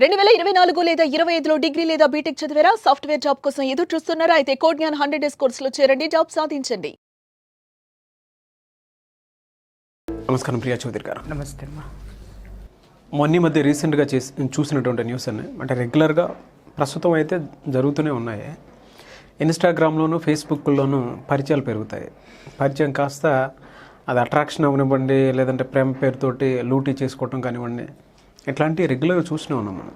2024 లేదా 25లో డిగ్రీ లేదా బీటెక్ చదివారా? సాఫ్ట్వేర్ జాబ్ కోసం ఎదురు చూస్తున్నారా? అయితే కోడ్ జ్ఞాన్ 100 డేస్ కోర్సులో చేరండి, జాబ్ సాధించండి. నమస్కారం ప్రియా చౌదరి గారు. నమస్తే అమ్మా. మొన్న మధ్య రీసెంట్గా చూసినటువంటి న్యూస్ అన్ని అంటే రెగ్యులర్గా ప్రస్తుతం అయితే జరుగుతూనే ఉన్నాయి. ఇన్స్టాగ్రామ్లోను ఫేస్బుక్లోనూ పరిచయాలు పెరుగుతాయి. పరిచయం కాస్త అది అట్రాక్షన్ అవనివ్వండి, లేదంటే ప్రేమ పేరుతోటి లూటీ చేసుకోవటం కానివ్వండి, ఇట్లాంటివి రెగ్యులర్గా చూస్తూనే ఉన్నాం మనం.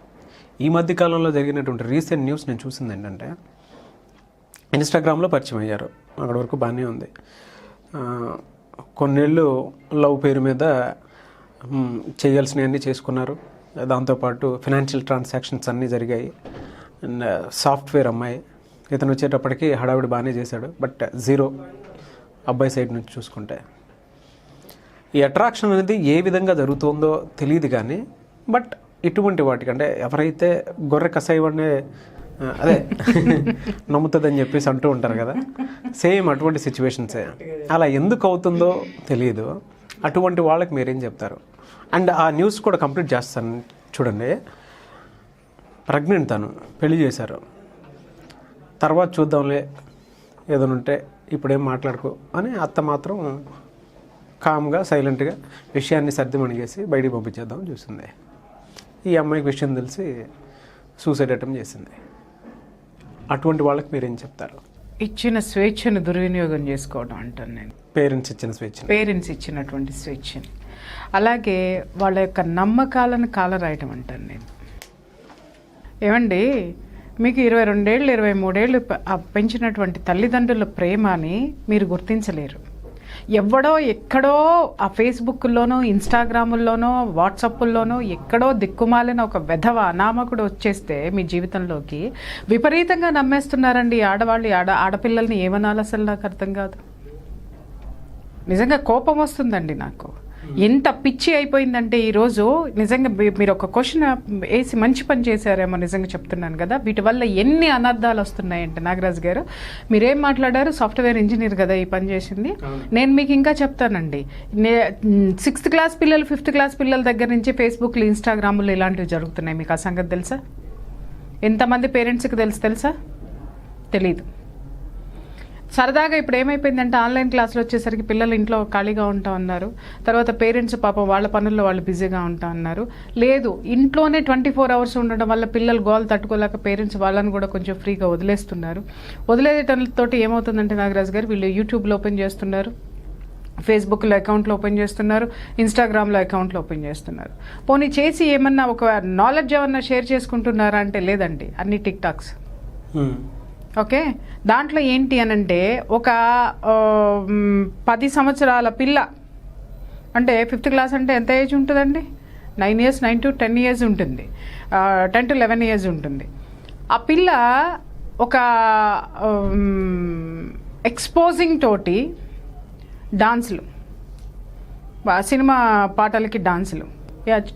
ఈ మధ్య కాలంలో జరిగినటువంటి రీసెంట్ న్యూస్ నేను చూసింది ఏంటంటే, ఇన్స్టాగ్రామ్లో పరిచయం అయ్యారు, అక్కడ వరకు బాగానే ఉంది. కొన్నేళ్ళు లవ్ పేరు మీద చేయాల్సినవన్నీ చేసుకున్నారు. దాంతోపాటు ఫినాన్షియల్ ట్రాన్సాక్షన్స్ అన్నీ జరిగాయి. అండ్ సాఫ్ట్వేర్ అమ్మాయి, ఇతను వచ్చేటప్పటికి హడావిడి బాగానే చేశాడు, బట్ జీరో అబ్బాయి సైడ్ నుంచి చూసుకుంటే. ఈ అట్రాక్షన్ అనేది ఏ విధంగా జరుగుతుందో తెలియదు కానీ, బట్ ఇటువంటి వాటికి అంటే ఎవరైతే గొర్రె కసాయివాడినే అదే నమ్ముతుందని చెప్పేసి అంటూ ఉంటారు కదా, సేమ్ అటువంటి సిచ్యువేషన్సే. అలా ఎందుకు అవుతుందో తెలియదు. అటువంటి వాళ్ళకి మీరేం చెప్తారు? అండ్ ఆ న్యూస్ కూడా కంప్లీట్ చేస్తాను చూడండి. ప్రెగ్నెంట్, తను పెళ్లి చేశారు, తర్వాత చూద్దాంలే ఏదైనా ఉంటే, ఇప్పుడేం మాట్లాడుకో అని అత్త మాత్రం కామ్గా సైలెంట్గా విషయాన్ని సర్దిమణిగేసి బయటికి పంపించేద్దామని చూసింది. ఈ అమ్మాయికి విషయం తెలిసి సూసైడ్ అటెంప్ట్ చేసింది. అటువంటి వాళ్ళకి మీరేం చెప్తారు? ఇచ్చిన స్వేచ్ఛను దుర్వినియోగం చేసుకోవడం అంటాను నేను. పేరెంట్స్ ఇచ్చిన స్వేచ్ఛ, పేరెంట్స్ ఇచ్చినటువంటి స్వేచ్ఛని, అలాగే వాళ్ళ యొక్క నమ్మకాలను కాలరాయటం అంటాను నేను. ఏమండి, మీకు 22 ఏళ్ళు 23 ఏళ్ళు పెంచినటువంటి తల్లిదండ్రుల ప్రేమని మీరు గుర్తించలేరు. ఎవడో ఎక్కడో ఆ ఫేస్బుక్లోనో ఇన్స్టాగ్రాముల్లోనో వాట్సాప్ల్లోనో ఎక్కడో దిక్కుమాలిన ఒక వెధవ అనామకుడు వచ్చేస్తే మీ జీవితంలోకి విపరీతంగా నమ్మేస్తున్నారండి ఆడవాళ్ళు. ఆడపిల్లల్ని ఏమనాలి అసలు నాకు అర్థం కాదు. నిజంగా కోపం వస్తుందండి నాకు. ఎంత పిచ్చి అయిపోయిందంటే ఈరోజు నిజంగా మీరు ఒక క్వశ్చన్ వేసి మంచి పని చేశారేమో, నిజంగా చెప్తున్నాను కదా. వీటి వల్ల ఎన్ని అనర్థాలు వస్తున్నాయంటే, నాగరాజు గారు మీరేం మాట్లాడారు? సాఫ్ట్వేర్ ఇంజనీర్ కదా ఈ పని చేసింది. నేను మీకు ఇంకా చెప్తానండి, 6th క్లాస్ పిల్లలు 5th క్లాస్ పిల్లల దగ్గర నుంచి ఫేస్బుక్లు ఇన్స్టాగ్రాములు ఇలాంటివి జరుగుతున్నాయి. మీకు ఆ సంగతి తెలుసా? ఎంతమంది పేరెంట్స్కి తెలుసా? తెలీదు. సరదాగా ఇప్పుడు ఏమైపోయిందంటే, ఆన్లైన్ క్లాసులు వచ్చేసరికి పిల్లలు ఇంట్లో ఖాళీగా ఉంటా ఉన్నారు. తర్వాత పేరెంట్స్ పాపం వాళ్ళ పనుల్లో వాళ్ళు బిజీగా ఉంటా ఉన్నారు. లేదు, ఇంట్లోనే 24 అవర్స్ ఉండడం వల్ల పిల్లలు గోల్ తట్టుకోలేక పేరెంట్స్ వాళ్ళని కూడా కొంచెం ఫ్రీగా వదిలేస్తున్నారు. వదిలేయటంతో ఏమవుతుందంటే నాగరాజు గారు, వీళ్ళు యూట్యూబ్లో ఓపెన్ చేస్తున్నారు, ఫేస్బుక్లో అకౌంట్లు ఓపెన్ చేస్తున్నారు, ఇన్స్టాగ్రామ్లో అకౌంట్లు ఓపెన్ చేస్తున్నారు. పోనీ చేసి ఏమన్నా ఒక నాలెడ్జ్ ఏమన్నా షేర్ చేసుకుంటున్నారా అంటే లేదండి, అన్ని టిక్ టాక్స్. ఓకే, దాంట్లో ఏంటి అనంటే, ఒక 10 సంవత్సరాల పిల్ల అంటే 5th క్లాస్ అంటే ఎంత ఏజ్ ఉంటుందండి? 9 years, 9 to 10 years ఉంటుంది, 10 to 11 years ఉంటుంది. ఆ పిల్ల ఒక ఎక్స్పోజింగ్ తోటి డాన్సులు, సినిమా పాటలకి డాన్సులు,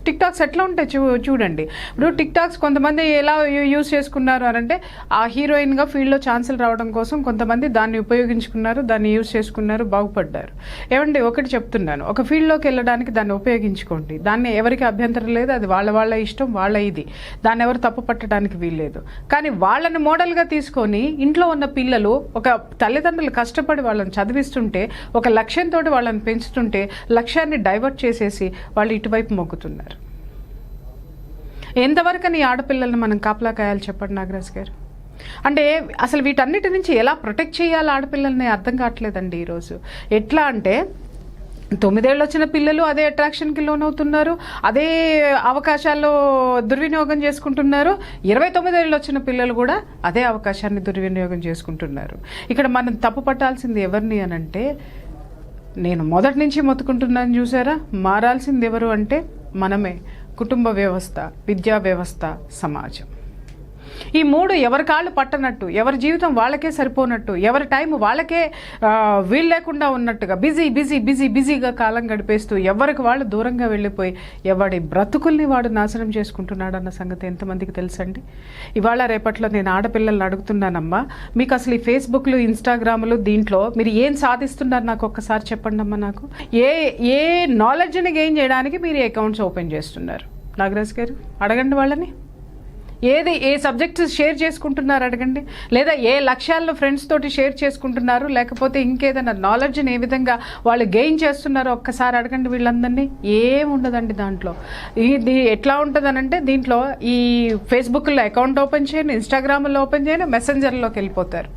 టిక్ టాక్స్ ఎట్లా ఉంటాయి చూడండి. ఇప్పుడు టిక్ టాక్స్ కొంతమంది ఎలా యూజ్ చేసుకున్నారు అంటే, ఆ హీరోయిన్గా ఫీల్డ్లో ఛాన్సులు రావడం కోసం కొంతమంది దాన్ని ఉపయోగించుకున్నారు, దాన్ని యూజ్ చేసుకున్నారు, బాగుపడ్డారు. ఏమండి, ఒకటి చెప్తున్నాను, ఒక ఫీల్డ్లోకి వెళ్ళడానికి దాన్ని ఉపయోగించుకోండి, దాన్ని ఎవరికి అభ్యంతరం లేదు, అది వాళ్ళ ఇష్టం, వాళ్ళ ఇది, దాన్ని ఎవరు తప్పు పట్టడానికి వీల్లేదు. కానీ వాళ్ళని మోడల్గా తీసుకొని ఇంట్లో ఉన్న పిల్లలు, ఒక తల్లిదండ్రులు కష్టపడి వాళ్ళని చదివిస్తుంటే, ఒక లక్ష్యంతో వాళ్ళని పెంచుతుంటే, లక్ష్యాన్ని డైవర్ట్ చేసేసి వాళ్ళు ఇటువైపు మొగ్గుతున్నారు. ఎంతవరకు నీ ఆడపిల్లల్ని మనం కాపలా కాయాలి చెప్పండి నాగరాజ్ గారు? అంటే అసలు వీటన్నిటి నుంచి ఎలా ప్రొటెక్ట్ చేయాలి ఆడపిల్లల్ని అర్థం కావట్లేదండి ఈరోజు. ఎట్లా అంటే, 9 ఏళ్ళు వచ్చిన పిల్లలు అదే అట్రాక్షన్కి లోనవుతున్నారు, అదే అవకాశాల్లో దుర్వినియోగం చేసుకుంటున్నారు. 29 ఏళ్ళు వచ్చిన పిల్లలు కూడా అదే అవకాశాన్ని దుర్వినియోగం చేసుకుంటున్నారు. ఇక్కడ మనం తప్పు పట్టాల్సింది ఎవరిని అనంటే, నేను మొదటి నుంచి మొత్తుకుంటున్నాను చూసారా, మారాల్సింది ఎవరు అంటే మనమే. కుటుంబ వ్యవస్థ, విద్యా వ్యవస్థ, సమాజం. ఈ 3 ఎవరి కాళ్ళు పట్టనట్టు, ఎవరి జీవితం వాళ్ళకే సరిపోనట్టు, ఎవరి టైం వాళ్ళకే వీలు లేకుండా ఉన్నట్టుగా బిజీగా కాలం గడిపేస్తూ ఎవరికి వాళ్ళు దూరంగా వెళ్ళిపోయి ఎవడి బ్రతుకుల్ని వాడు నాశనం చేసుకుంటున్నాడు అన్న సంగతి ఎంతమందికి తెలుసండి? ఇవాళ రేపట్లో నేను ఆడపిల్లల్ని అడుగుతున్నానమ్మా, మీకు అసలు ఈ ఫేస్బుక్లు ఇన్స్టాగ్రాములు దీంట్లో మీరు ఏం సాధిస్తున్నారు నాకు ఒక్కసారి చెప్పండి అమ్మా. నాకు ఏ నాలెడ్జ్ని గెయిన్ చేయడానికి మీరు అకౌంట్స్ ఓపెన్ చేస్తున్నారు? నాగరాజ్ గారు అడగండి వాళ్ళని. ఏ సబ్జెక్ట్స్ షేర్ చేసుకుంటున్నారు అడగండి, లేదా ఏ లక్ష్యాలను ఫ్రెండ్స్ తోటి షేర్ చేసుకుంటున్నారు, లేకపోతే ఇంకేదైనా నాలెడ్జ్ని ఏ విధంగా వాళ్ళు గెయిన్ చేస్తున్నారో ఒక్కసారి అడగండి వీళ్ళందరినీ. ఏముండదండి దాంట్లో. ఇది ఎట్లా ఉంటుందనంటే దీంట్లో ఈ ఫేస్బుక్లో అకౌంట్ ఓపెన్ చేయను, ఇన్స్టాగ్రామ్లో ఓపెన్ చేయను, మెసెంజర్లోకి వెళ్ళిపోతారు.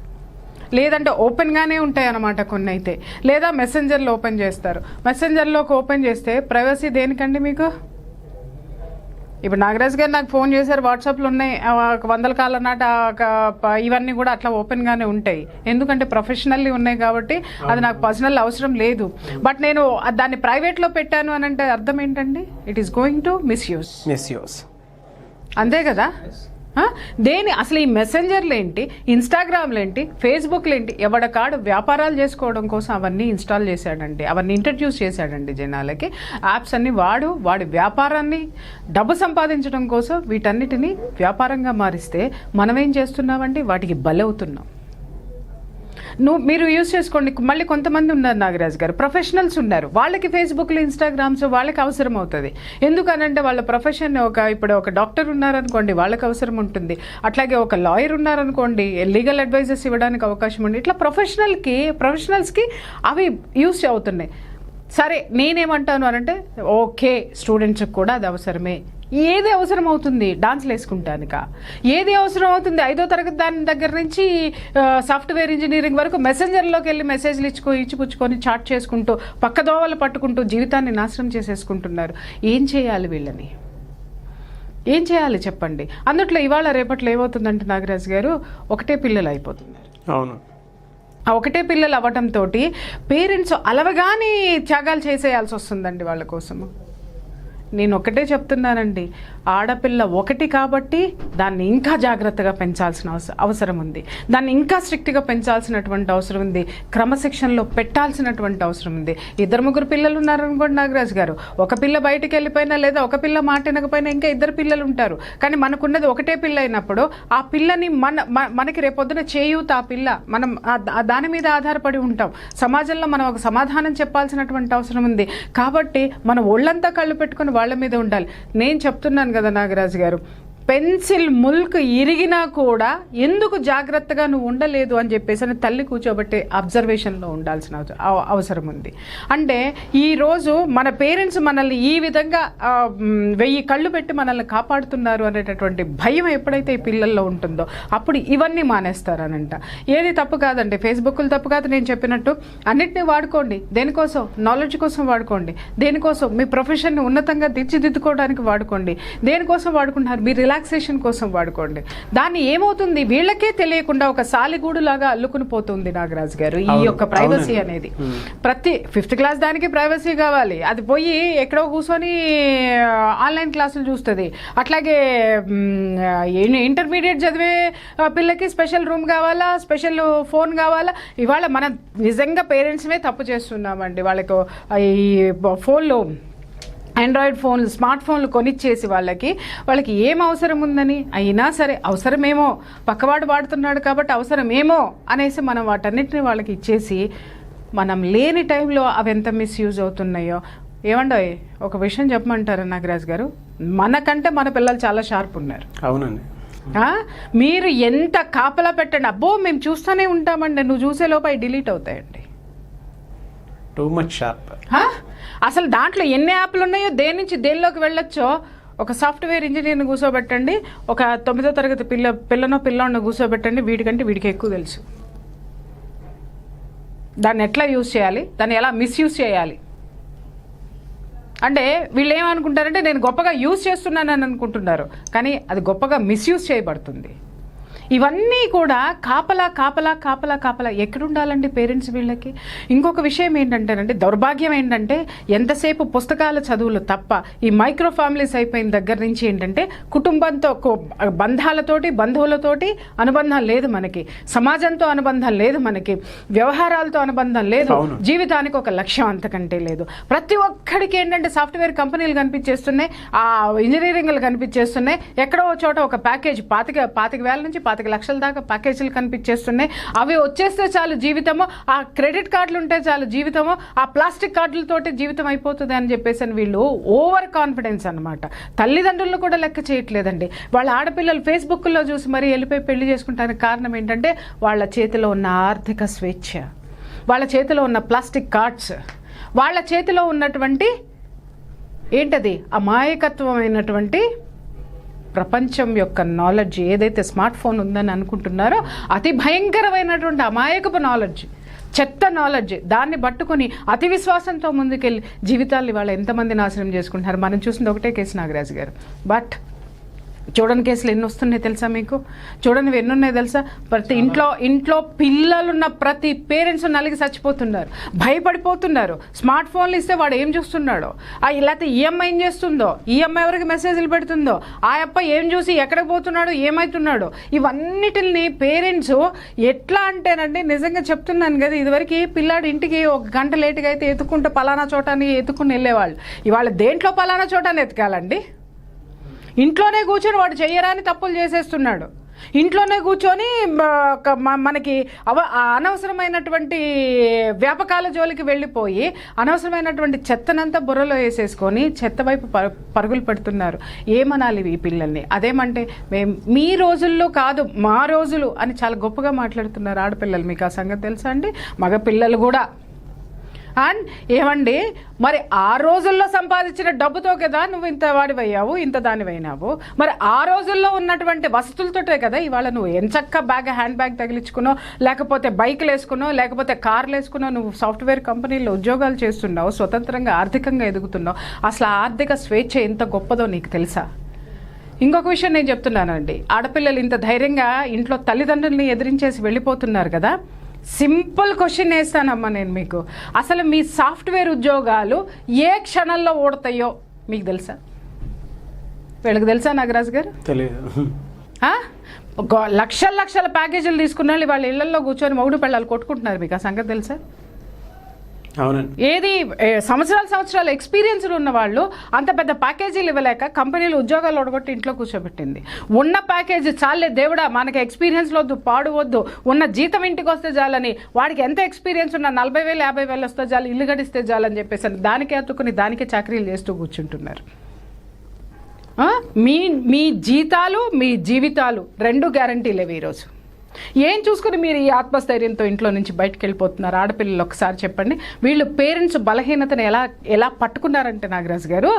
లేదంటే ఓపెన్గానే ఉంటాయి అన్నమాట కొన్ని అయితే, లేదా మెసెంజర్లో ఓపెన్ చేస్తారు. మెసెంజర్లోకి ఓపెన్ చేస్తే ప్రైవసీ దేనికండి మీకు? ఇప్పుడు నాగరాజ్ గారు నాకు ఫోన్ చేశారు, వాట్సాప్లో ఉన్నాయి 100 కాలం నాట ఇవన్నీ కూడా అట్లా ఓపెన్గానే ఉంటాయి. ఎందుకంటే ప్రొఫెషనల్లీ ఉన్నాయి కాబట్టి అది నాకు పర్సనల్ అవసరం లేదు. బట్ నేను దాన్ని ప్రైవేట్లో పెట్టాను అని అంటే అర్థం ఏంటండి? It is going to misuse. అంతే కదా. అసలు ఈ మెసెంజర్లు ఏంటి, ఇన్స్టాగ్రామ్లు ఏంటి, ఫేస్బుక్లు ఏంటి, ఎవడకాడు వ్యాపారాలు చేసుకోవడం కోసం అవన్నీ ఇన్స్టాల్ చేశాడండి, అవన్నీ ఇంట్రడ్యూస్ చేశాడండి జనాలకి. యాప్స్ అన్ని వాడి వ్యాపారాన్ని డబ్బు సంపాదించడం కోసం వీటన్నిటిని వ్యాపారంగా మారిస్తే మనం ఏం చేస్తున్నామండి? వాటికి బలవుతున్నాం. మీరు యూజ్ చేసుకోండి. మళ్ళీ కొంతమంది ఉన్నారు నాగరాజ్ గారు, ప్రొఫెషనల్స్ ఉన్నారు, వాళ్ళకి ఫేస్బుక్లు ఇన్స్టాగ్రామ్స్ వాళ్ళకి అవసరం అవుతుంది. ఎందుకనంటే వాళ్ళ ప్రొఫెషన్ ఇప్పుడు ఒక డాక్టర్ ఉన్నారనుకోండి వాళ్ళకి అవసరం ఉంటుంది, అట్లాగే ఒక లాయర్ ఉన్నారనుకోండి లీగల్ అడ్వైజెస్ ఇవ్వడానికి అవకాశం ఉంది. ఇట్లా ప్రొఫెషనల్స్కి అవి యూజ్ అవుతున్నాయి. సరే నేనేమంటాను అనంటే ఓకే, స్టూడెంట్స్కి కూడా అది అవసరమే. ఏది అవసరం అవుతుంది? డాన్స్లు వేసుకుంటానుక ఏది అవసరం అవుతుంది? 5వ తరగతి దాని దగ్గర నుంచి సాఫ్ట్వేర్ ఇంజనీరింగ్ వరకు మెసెంజర్లోకి వెళ్ళి మెసేజ్లు ఇచ్చిపుచ్చుకొని చాట్ చేసుకుంటూ పక్కదోవలు పట్టుకుంటూ జీవితాన్ని నాశనం చేసేసుకుంటున్నారు. ఏం చేయాలి వీళ్ళని? ఏం చేయాలి చెప్పండి? అందుట్లో ఇవాళ రేపట్లో ఏమవుతుందంటే నాగరాజ్ గారు, ఒకటే పిల్లలు అయిపోతున్నారు. అవును. ఆ ఒకటే పిల్లలు అవ్వటంతో పేరెంట్స్ అలవగానే త్యాగాలు చేసేయాల్సి వస్తుందండి వాళ్ళ కోసము. నేను ఒకటే చెప్తున్నానండి, ఆడపిల్ల ఒకటి కాబట్టి దాన్ని ఇంకా జాగ్రత్తగా పెంచాల్సిన అవసరం ఉంది, దాన్ని ఇంకా స్ట్రిక్ట్గా పెంచాల్సినటువంటి అవసరం ఉంది, క్రమశిక్షణలో పెట్టాల్సినటువంటి అవసరం ఉంది. 2-3 పిల్లలు ఉన్నారనుకోండి నాగరాజ్ గారు, ఒక పిల్ల బయటికి వెళ్ళిపోయినా లేదా ఒక పిల్ల మాట వినకపోయినా ఇంకా 2 పిల్లలు ఉంటారు. కానీ మనకున్నది ఒకటే పిల్ల అయినప్పుడు ఆ పిల్లని మనకి రేపొద్దున చేయూత ఆ పిల్ల, మనం దాని మీద ఆధారపడి ఉంటాం. సమాజంలో మనం ఒక సమాధానం చెప్పాల్సినటువంటి అవసరం ఉంది. కాబట్టి మనం ఒళ్ళంతా కళ్ళు పెట్టుకుని వాళ్ళ మీద ఉండాలి. నేను చెప్తున్నాను కదా నాగరాజు గారు, పెన్సిల్ ముల్క్ ఇరిగినా కూడా ఎందుకు జాగ్రత్తగా నువ్వు ఉండలేదు అని చెప్పేసి తల్లి కూర్చోబెట్టే అబ్జర్వేషన్లో ఉండాల్సిన అవసరం ఉంది. అంటే ఈరోజు మన పేరెంట్స్ మనల్ని ఈ విధంగా 1000 కళ్ళు పెట్టి మనల్ని కాపాడుతున్నారు అనేటటువంటి భయం ఎప్పుడైతే ఈ పిల్లల్లో ఉంటుందో అప్పుడు ఇవన్నీ మానేస్తారనంట. ఏది తప్పు కాదండి, ఫేస్బుక్లు తప్పు కాదు, నేను చెప్పినట్టు అన్నిటినీ వాడుకోండి. దేనికోసం? నాలెడ్జ్ కోసం వాడుకోండి. దేనికోసం? మీ ప్రొఫెషన్ని ఉన్నతంగా తీర్చిదిద్దుకోవడానికి వాడుకోండి. దేనికోసం వాడుకుంటున్నారు? మీరు రిలాక్సేషన్ కోసం వాడుకోండి. దాన్ని ఏమవుతుంది వీళ్ళకే తెలియకుండా ఒక సాలిగూడు లాగా అల్లుకుని పోతుంది నాగరాజు గారు ఈ యొక్క ప్రైవసీ అనేది. ప్రతి 5th క్లాస్ దానికి ప్రైవసీ కావాలి, అది పోయి ఎక్కడో కూర్చొని ఆన్లైన్ క్లాసులు చూస్తుంది. అట్లాగే ఇంటర్మీడియట్ చదివే పిల్లకి స్పెషల్ రూమ్ కావాలా, స్పెషల్ ఫోన్ కావాలా. ఇవాళ మనం నిజంగా పేరెంట్స్మే తప్పు చేస్తున్నామండి. వాళ్ళకు ఈ ఫోన్లో ఆండ్రాయిడ్ ఫోన్లు, స్మార్ట్ ఫోన్లు కొనిచ్చేసి వాళ్ళకి ఏం అవసరం ఉందని, అయినా సరే అవసరమేమో పక్కవాడు వాడుతున్నాడు కాబట్టి అవసరమేమో అనేసి మనం వాటన్నిటిని వాళ్ళకి ఇచ్చేసి మనం లేని టైంలో అవి ఎంత మిస్యూజ్ అవుతున్నాయో. ఏమండో ఒక విషయం చెప్పమంటారా నాగరాజ్ గారు, మనకంటే మన పిల్లలు చాలా షార్ప్ ఉన్నారు. అవునండి. మీరు ఎంత కాపలా పెట్టండి, అబ్బో మేము చూస్తూనే ఉంటామండి, నువ్వు చూసే లోపు అవి డిలీట్ అవుతాయండి. Too much sharp. అసలు దాంట్లో ఎన్ని యాప్లు ఉన్నాయో, దేని నుంచి దేనిలోకి వెళ్ళొచ్చో. ఒక సాఫ్ట్వేర్ ఇంజనీర్ని కూర్చోబెట్టండి, ఒక 9వ తరగతి పిల్లని కూర్చోబెట్టండి, వీడికంటే వీడికి ఎక్కువ తెలుసు దాన్ని ఎట్లా యూజ్ చేయాలి, దాన్ని ఎలా మిస్యూజ్ చేయాలి. అంటే వీళ్ళు ఏమనుకుంటారంటే నేను గొప్పగా యూజ్ చేస్తున్నానని అనుకుంటున్నారు, కానీ అది గొప్పగా మిస్యూజ్ చేయబడుతుంది. ఇవన్నీ కూడా కాపలా ఎక్కడుండాలండి పేరెంట్స్ వీళ్ళకి. ఇంకొక విషయం ఏంటంటేనండి, దౌర్భాగ్యం ఏంటంటే ఎంతసేపు పుస్తకాల చదువులు తప్ప ఈ మైక్రో ఫ్యామిలీస్ అయిపోయిన దగ్గర నుంచి ఏంటంటే కుటుంబంతో, బంధాలతోటి, బంధువులతోటి అనుబంధం లేదు మనకి, సమాజంతో అనుబంధం లేదు మనకి, వ్యవహారాలతో అనుబంధం లేదు, జీవితానికి ఒక లక్ష్యం అంతకంటే లేదు. ప్రతి ఒక్కడికి ఏంటంటే సాఫ్ట్వేర్ కంపెనీలు కనిపించేస్తున్నాయి, ఆ ఇంజనీరింగ్లు కనిపించేస్తున్నాయి, ఎక్కడో చోట ఒక ప్యాకేజ్ 25,000 నుంచి 25 లక్షల దాకా ప్యాకేజీలు కనిపించేస్తున్నాయి. అవి వచ్చేస్తే చాలు జీవితము, ఆ క్రెడిట్ కార్డులు ఉంటే చాలు జీవితము, ఆ ప్లాస్టిక్ కార్డులతోటి జీవితం అయిపోతుంది అని చెప్పేసి వీళ్ళు ఓవర్ కాన్ఫిడెన్స్ అనమాట. తల్లిదండ్రులను కూడా లెక్క చేయట్లేదండి. వాళ్ళ ఆడపిల్లలు ఫేస్బుక్లో చూసి మరీ వెళ్ళిపోయి పెళ్లి చేసుకుంటానికి కారణం ఏంటంటే వాళ్ళ చేతిలో ఉన్న ఆర్థిక స్వేచ్ఛ, వాళ్ళ చేతిలో ఉన్న ప్లాస్టిక్ కార్డ్స్, వాళ్ళ చేతిలో ఉన్నటువంటి ఏంటది అమాయకత్వమైనటువంటి ప్రపంచం యొక్క నాలెడ్జ్. ఏదైతే స్మార్ట్ ఫోన్ ఉందని అనుకుంటున్నారో అతి భయంకరమైనటువంటి అమాయకపు నాలెడ్జ్, చెత్త నాలెడ్జ్, దాన్ని పట్టుకొని అతి విశ్వాసంతో ముందుకెళ్ళి జీవితాలు వాళ్ళు ఎంతమంది నాశనం చేసుకుంటున్నారు. మనం చూసింది ఒకటే కేసు నాగరాజు గారు. బట్ చూడని కేసులు ఎన్ని వస్తున్నాయి తెలుసా మీకు? చూడనివి ఎన్ని ఉన్నాయి తెలుసా? ప్రతి ఇంట్లో పిల్లలున్న ప్రతి పేరెంట్స్ నలిగి చచ్చిపోతున్నారు, భయపడిపోతున్నారు. స్మార్ట్ ఫోన్లు ఇస్తే వాడు ఏం చూస్తున్నాడో, లేకపోతే ఈఎంఐ ఏం చేస్తుందో, ఈఎంఐ ఎవరికి మెసేజ్లు పెడుతుందో, ఆ అప్ప ఏం చూసి ఎక్కడికి పోతున్నాడో, ఏమవుతున్నాడో, ఇవన్నిటిని పేరెంట్స్ ఎట్లా అంటేనండి, నిజంగా చెప్తున్నాను కదా, ఇదివరకు పిల్లాడు ఇంటికి 1 గంట లేటుగా అయితే ఎత్తుకుంటే పలానా చోటాన్ని ఎత్తుకుని వెళ్ళేవాళ్ళు. ఇవాళ దేంట్లో పలానా చోటాన్ని ఎత్తుకాలండి? ఇంట్లోనే కూర్చొని వాడు చెయ్యరాని తప్పులు చేసేస్తున్నాడు. ఇంట్లోనే కూర్చొని మనకి అనవసరమైనటువంటి వ్యాపకాల జోలికి వెళ్ళిపోయి అనవసరమైనటువంటి చెత్తనంతా బుర్రలో వేసేసుకొని చెత్త వైపు పరుగులు పెడుతున్నారు. ఏమనాలి ఈ పిల్లల్ని? అదేమంటే మీ రోజుల్లో కాదు మా రోజులు అని చాలా గొప్పగా మాట్లాడుతున్నారు ఆడపిల్లలు. మీకు ఆ సంగతి తెలుసా అండి? మగ పిల్లలు కూడా. అండ్ ఏమండి, మరి ఆ రోజుల్లో సంపాదించిన డబ్బుతో కదా నువ్వు ఇంత వాడివయ్యావు, ఇంత దానివైనావు. మరి ఆ రోజుల్లో ఉన్నటువంటి వసతులతోటే కదా ఇవాళ నువ్వు ఎంచక్క హ్యాండ్ బ్యాగ్ తగిలించుకునో, లేకపోతే బైక్లు వేసుకునో, లేకపోతే కార్లు వేసుకునో నువ్వు సాఫ్ట్వేర్ కంపెనీలో ఉద్యోగాలు చేస్తున్నావు, స్వతంత్రంగా ఆర్థికంగా ఎదుగుతున్నావు. అసలు ఆర్థిక స్వేచ్ఛ ఎంత గొప్పదో నీకు తెలుసా? ఇంకొక విషయం నేను చెప్తున్నానండి, ఆడపిల్లలు ఇంత ధైర్యంగా ఇంట్లో తల్లిదండ్రుల్ని ఎదిరించేసి వెళ్ళిపోతున్నారు కదా. సింపుల్ క్వశ్చన్ వేస్తానమ్మా నేను మీకు. అసలు మీ సాఫ్ట్వేర్ ఉద్యోగాలు ఏ క్షణంలో ఓడతాయో మీకు తెలుసా? వీళ్ళకి తెలుసా నాగరాజు గారు? తెలియదు. లక్షల ప్యాకేజీలు తీసుకున్న వాళ్ళు వాళ్ళ ఇళ్లలో కూర్చొని మొగుడు పెళ్ళాలు కొట్టుకుంటున్నారు. మీకు ఆ సంగతి తెలుసా? అవునండి. ఏది సంవత్సరాల ఎక్స్పీరియన్స్లు ఉన్న వాళ్ళు అంత పెద్ద ప్యాకేజీలు ఇవ్వలేక కంపెనీలు ఉద్యోగాలు ఒడగొట్టి ఇంట్లో కూర్చోబెట్టింది. ఉన్న ప్యాకేజీ చాలే దేవుడా, మనకి ఎక్స్పీరియన్స్లు వద్దు, పాడు వద్దు, ఉన్న జీతం ఇంటికి వస్తే చాలని, వాడికి ఎంత ఎక్స్పీరియన్స్ ఉన్నా 40,000 50,000 వస్తే చాలు, ఇల్లు గడిస్తే చాలని చెప్పేసి దానికే అతుక్కుని దానికే చాకరీలు చేస్తూ కూర్చుంటున్నారు. మీ జీతాలు మీ జీవితాలు 2 గ్యారంటీ లేవు ఈరోజు. ఏం చూసుకుని మీరు ఈ ఆత్మస్థైర్యంతో ఇంట్లో నుంచి బయటకు వెళ్ళిపోతున్నారు? ఆడపిల్లలు ఒకసారి చెప్పండి. వీళ్ళు పేరెంట్స్ బలహీనతను ఎలా పట్టుకున్నారంటే నాగరాజు గారు,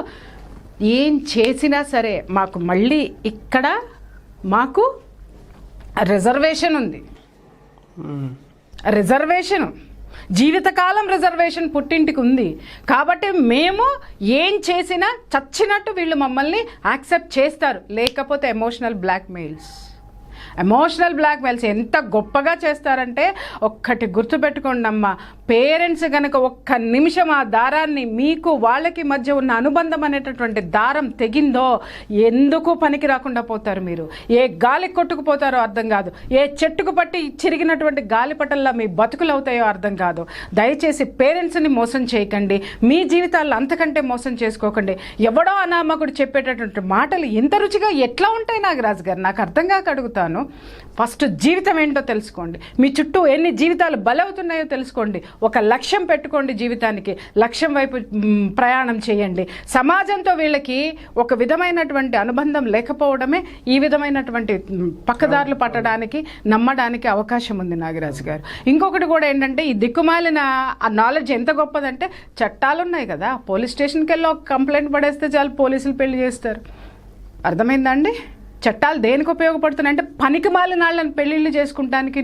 ఏం చేసినా సరే మాకు మళ్ళీ ఇక్కడ మాకు రిజర్వేషన్ ఉంది, రిజర్వేషన్ జీవితకాలం రిజర్వేషన్ పుట్టింటికి ఉంది కాబట్టి మేము ఏం చేసినా చచ్చినట్టు వీళ్ళు మమ్మల్ని యాక్సెప్ట్ చేస్తారు. లేకపోతే ఎమోషనల్ బ్లాక్మెయిల్స్ ఎంత గొప్పగా చేస్తారంటే ఒక్కటి గుర్తుపెట్టుకోండి అమ్మా, పేరెంట్స్ కనుక ఒక్క నిమిషం ఆ దారాన్ని, మీకు వాళ్ళకి మధ్య ఉన్న అనుబంధం అనేటటువంటి దారం తెగిందో ఎందుకు పనికి రాకుండా పోతారు. మీరు ఏ గాలి కొట్టుకుపోతారో అర్థం కాదు, ఏ చెట్టుకు పట్టి చిరిగినటువంటి గాలిపటల్లా మీ బతుకులు అవుతాయో అర్థం కాదు. దయచేసి పేరెంట్స్ని మోసం చేయకండి, మీ జీవితాల్లో అంతకంటే మోసం చేసుకోకండి. ఎవడో అనామకుడు చెప్పేటటువంటి మాటలు ఎంత రుచిగా ఎట్లా ఉంటాయి నాగరాజు గారు? నాకు అర్థం కాక అడుగుతాను. ఫస్ట్ జీవితం ఏంటో తెలుసుకోండి, మీ చుట్టూ ఎన్ని జీవితాలు బలవుతున్నాయో తెలుసుకోండి, ఒక లక్ష్యం పెట్టుకోండి, జీవితానికి లక్ష్యం వైపు ప్రయాణం చేయండి. సమాజంతో వీళ్ళకి ఒక విధమైనటువంటి అనుబంధం లేకపోవడమే ఈ విధమైనటువంటి పక్కదారులు పట్టడానికి నమ్మడానికి అవకాశం ఉంది నాగరాజు గారు. ఇంకొకటి కూడా ఏంటంటే, ఈ దిక్కుమాలిన ఆ నాలెడ్జ్ ఎంత గొప్పదంటే, చట్టాలు ఉన్నాయి కదా, పోలీస్ స్టేషన్కి వెళ్ళి ఒక కంప్లైంట్ పడేస్తే చాలు, పోలీసులు పెళ్లి చేస్తారు. అర్థమైందా అండి? చట్టాలు దేనికి ఉపయోగపడుతున్నాయంటే పనికి మాలిన వాళ్ళని పెళ్ళిళ్ళు చేసుకుంటానికి,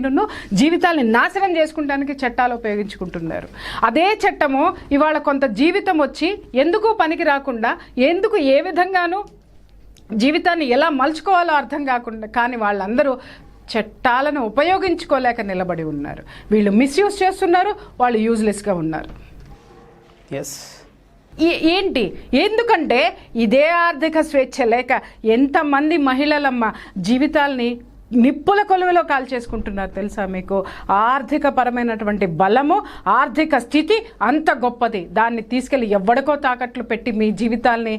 జీవితాలని నాశనం చేసుకుంటానికి చట్టాలు ఉపయోగించుకుంటున్నారు. అదే చట్టము ఇవాళ కొంత జీవితం వచ్చి ఎందుకు పనికి రాకుండా, ఎందుకు ఏ విధంగానూ జీవితాన్ని ఎలా మలుచుకోవాలో అర్థం కాకుండా, కానీ వాళ్ళందరూ చట్టాలను ఉపయోగించుకోలేక నిలబడి ఉన్నారు. వీళ్ళు మిస్యూజ్ చేస్తున్నారు, వాళ్ళు యూజ్లెస్గా ఉన్నారు. ఎస్. ఏంటి? ఎందుకంటే ఇదే ఆర్థిక స్వేచ్ఛ లేక ఎంతమంది మహిళలమ్మ జీవితాల్ని నిప్పుల కొలువులో కాల్ చేసుకుంటున్నారు తెలుసా మీకు? ఆర్థిక పరమైనటువంటి బలము, ఆర్థిక స్థితి అంత గొప్పది. దాన్ని తీసుకెళ్ళి ఎవడికో తాకట్లు పెట్టి మీ జీవితాల్ని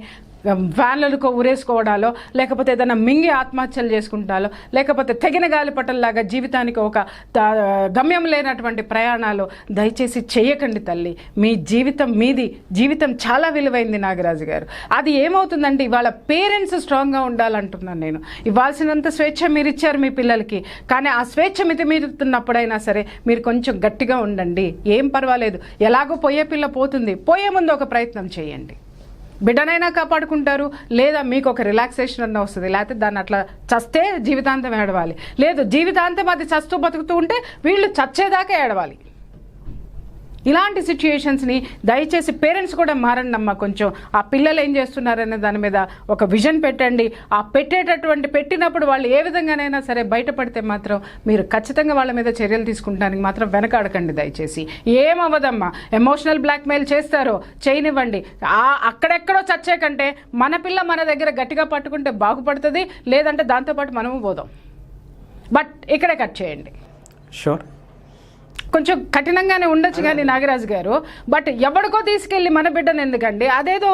ఫ్యాన్లకు ఉరేసుకోవడాలో, లేకపోతే ఏదైనా మింగి ఆత్మహత్యలు చేసుకుంటాలో, లేకపోతే తెగిన గాలిపటల్లాగా జీవితానికి ఒక గమ్యం లేనటువంటి ప్రయాణాలు దయచేసి చేయకండి తల్లి. మీ జీవితం మీది, జీవితం చాలా విలువైంది నాగరాజు గారు. అది ఏమవుతుందంటే ఇవాళ పేరెంట్స్ స్ట్రాంగ్గా ఉండాలంటున్నాను నేను. ఇవ్వాల్సినంత స్వేచ్ఛ మీరు ఇచ్చారు మీ పిల్లలకి, కానీ ఆ స్వేచ్ఛ మితిమీరుతున్నప్పుడైనా సరే మీరు కొంచెం గట్టిగా ఉండండి. ఏం పర్వాలేదు, ఎలాగో పోయే పిల్ల పోతుంది, పోయే ముందు ఒక ప్రయత్నం చేయండి. బిడ్డనైనా కాపాడుకుంటారు, లేదా మీకు ఒక రిలాక్సేషన్ అన్న వస్తుంది. లేకపోతే దాన్ని అట్లా చస్తే జీవితాంతం ఏడవాలి, లేదు జీవితాంతం అది చస్తూ బతుకుతూ ఉంటే వీళ్ళు చచ్చేదాకా ఏడవాలి. ఇలాంటి సిచ్యుయేషన్స్ని దయచేసి పేరెంట్స్ కూడా మారండి అమ్మ. కొంచెం ఆ పిల్లలు ఏం చేస్తున్నారనే దాని మీద ఒక విజన్ పెట్టండి. ఆ పెట్టినప్పుడు వాళ్ళు ఏ విధంగానైనా సరే బయటపడితే మాత్రం మీరు ఖచ్చితంగా వాళ్ళ మీద చర్యలు తీసుకుంటానికి మాత్రం వెనకాడకండి దయచేసి. ఏమవ్వదమ్మా, ఎమోషనల్ బ్లాక్మెయిల్ చేస్తారో చేయనివ్వండి. అక్కడెక్కడో చచ్చే కంటే మన పిల్ల మన దగ్గర గట్టిగా పట్టుకుంటే బాగుపడుతుంది, లేదంటే దాంతోపాటు మనము పోదాం. బట్ ఇక్కడే కట్ చేయండి. షూర్, కొంచెం కఠినంగానే ఉండొచ్చు కానీ నాగరాజు గారు, బట్ ఎవరికో తీసుకెళ్ళి మన బిడ్డను ఎందుకండి? అదేదో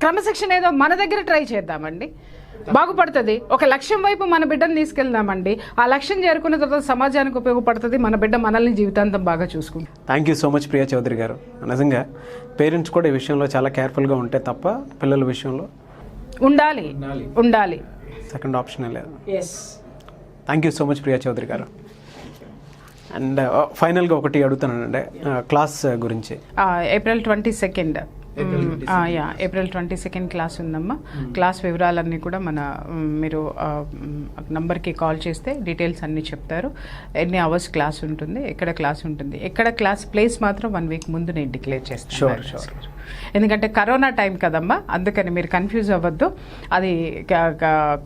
క్రమశిక్షణ ఏదో మన దగ్గర ట్రై చేద్దామండి, బాగుపడుతుంది. ఒక లక్ష్యం వైపు మన బిడ్డను తీసుకెళ్దామండి. ఆ లక్ష్యం చేరుకున్న తర్వాత సమాజానికి ఉపయోగపడుతుంది, మన బిడ్డ మనల్ని జీవితాంతం బాగా చూసుకుంటుంది. Thank you so much Priya Chowdary గారు. నిజంగా పేరెంట్స్ కూడా ఈ విషయంలో చాలా కేర్ఫుల్గా ఉంటే తప్ప పిల్లల విషయంలో ఉండాలి. సెకండ్ ఆప్షనే లేదు. Thank you so much Priya Chowdary గారు. అండ్ ఫైనల్గా ఒకటి అడుగుతానండి, క్లాస్ గురించి. ఏప్రిల్ 22 ఏప్రిల్ 22 క్లాస్ ఉందమ్మా. క్లాస్ వివరాలన్నీ కూడా మీరు నంబర్కి కాల్ చేస్తే డీటెయిల్స్ అన్నీ చెప్తారు. ఎన్ని అవర్స్ క్లాస్ ఉంటుంది, ఎక్కడ క్లాస్ ఉంటుంది, ఎక్కడ క్లాస్ ప్లేస్ మాత్రం 1 వీక్ ముందు నేను డిక్లేర్ చేస్తాను. ఎందుకంటే కరోనా టైం కదమ్మా, అందుకని మీరు కన్ఫ్యూజ్ అవ్వద్దు. అది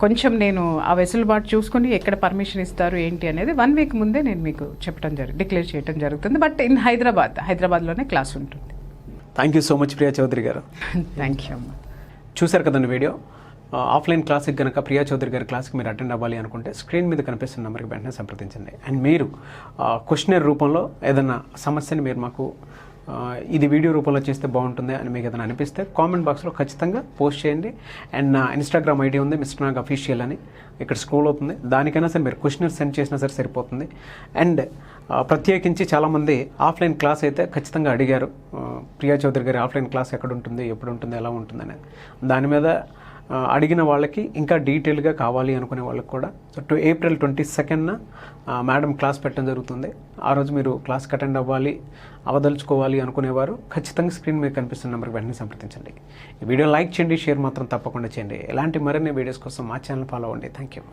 కొంచెం నేను ఆ వెసులుబాటు చూసుకుని ఎక్కడ పర్మిషన్ ఇస్తారు ఏంటి అనేది 1 వీక్ ముందే నేను మీకు డిక్లేర్ చేయడం జరుగుతుంది. బట్ ఇన్ హైదరాబాద్లోనే క్లాస్ ఉంటుంది. Thank you so much Priya Chowdary గారు. థ్యాంక్ యూ అమ్మా. చూశారు కదండి వీడియో. ఆఫ్లైన్ క్లాస్కి కనుక ప్రియా చౌదరి గారి క్లాస్కి మీరు అటెండ్ అవ్వాలి అనుకుంటే స్క్రీన్ మీద కనిపిస్తున్న నెంబర్కి వెంటనే సంప్రదించండి. అండ్ మీరు క్వశ్చనర్ రూపంలో ఏదైనా సమస్యని మీరు మాకు ఇది వీడియో రూపంలో చేస్తే బాగుంటుంది అని మీకు ఏదైనా అనిపిస్తే కామెంట్ బాక్స్లో ఖచ్చితంగా పోస్ట్ చేయండి. అండ్ నా ఇన్స్టాగ్రామ్ ఐడి ఉంది మిస్టర్ నాగ్ అఫీషియల్ అని, ఇక్కడ స్క్రోల్ అవుతుంది. దానికైనా సరే మీరు క్వశ్చనర్ సెండ్ చేసినా సరే సరిపోతుంది. అండ్ ప్రత్యేకించి చాలామంది ఆఫ్లైన్ క్లాస్ అయితే ఖచ్చితంగా అడిగారు, ప్రియా చౌదరి గారి ఆఫ్లైన్ క్లాస్ ఎక్కడ ఉంటుంది, ఎప్పుడు ఉంటుంది, ఎలా ఉంటుంది అనేది. దాని మీద అడిగిన వాళ్ళకి ఇంకా డీటెయిల్గా కావాలి అనుకునే వాళ్ళకి కూడా ఏప్రిల్ 22న మేడం క్లాస్ పెట్టడం జరుగుతుంది. ఆ రోజు మీరు క్లాస్కి అటెండ్ అవ్వాలి, అవదలుచుకోవాలి అనుకునేవారు ఖచ్చితంగా స్క్రీన్ మీద కనిపిస్తున్న నెంబర్కి వెంటనే సంప్రదించండి. ఈ వీడియో లైక్ చేయండి, షేర్ మాత్రం తప్పకుండా చేయండి. ఇలాంటి మరిన్ని వీడియోస్ కోసం మా ఛానల్ ఫాలో అవ్వండి. Thank you.